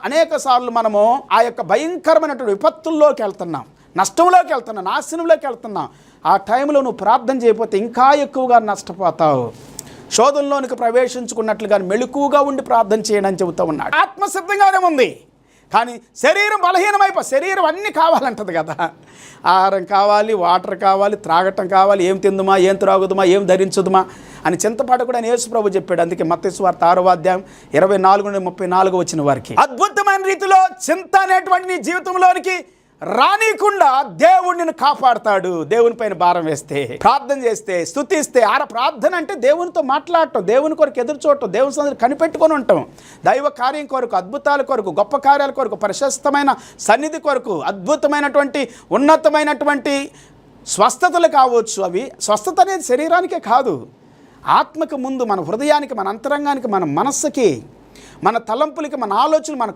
అనేక సార్లు మనము ఆ యొక్క భయంకరమైనటువంటి విపత్తుల్లోకి వెళ్తున్నాం, నష్టంలోకి వెళ్తున్నాం, నాశనంలోకి వెళ్తున్నాం. ఆ టైంలో నువ్వు ప్రార్థన చేయకపోతే ఇంకా ఎక్కువగా నష్టపోతావు. శోధనలోనికి ప్రవేశించుకున్నట్లుగా మెళుకువగా ఉండి ప్రార్థన చేయడం అని చెబుతూ ఉన్నాడు. ఆత్మసిద్ధంగానే ఉంది, కానీ శరీరం శరీరం అన్నీ కావాలంటది కదా. ఆహారం కావాలి, వాటర్ కావాలి, త్రాగటం కావాలి, ఏం తిందుమా, ఏం త్రాగుదుమా, ఏం ధరించుదుమా అని చింతపడకూడదు అని యేసు ప్రభు చెప్పాడు. అందుకే మత్తయి సువార్త 6వ అధ్యాయం 24-34 వచ్చిన వారికి అద్భుతమైన రీతిలో చింత అనేటువంటి నీ జీవితంలోనికి రానీకుండా దేవుడు నిన్ను కాపాడతాడు. దేవుని పైన భారం వేస్తే, ప్రార్థన చేస్తే, స్తుతిస్తే. ప్రార్థన అంటే దేవునితో మాట్లాడటం, దేవుని కొరకు ఎదురు చూడటం, దేవుని సన్నిధిని కనిపెట్టుకొని ఉంటాం. దైవ కార్యం కొరకు, అద్భుతాల కొరకు, గొప్ప కార్యాల కొరకు, ప్రశస్తమైన సన్నిధి కొరకు, అద్భుతమైనటువంటి ఉన్నతమైనటువంటి స్వస్థతలు కావచ్చు. అవి స్వస్థత అనేది శరీరానికే కాదు, ఆత్మకు ముందు మన హృదయానికి, మన అంతరంగానికి, మన మనస్సుకి, మన తలంపులకి, మన ఆలోచనలు, మన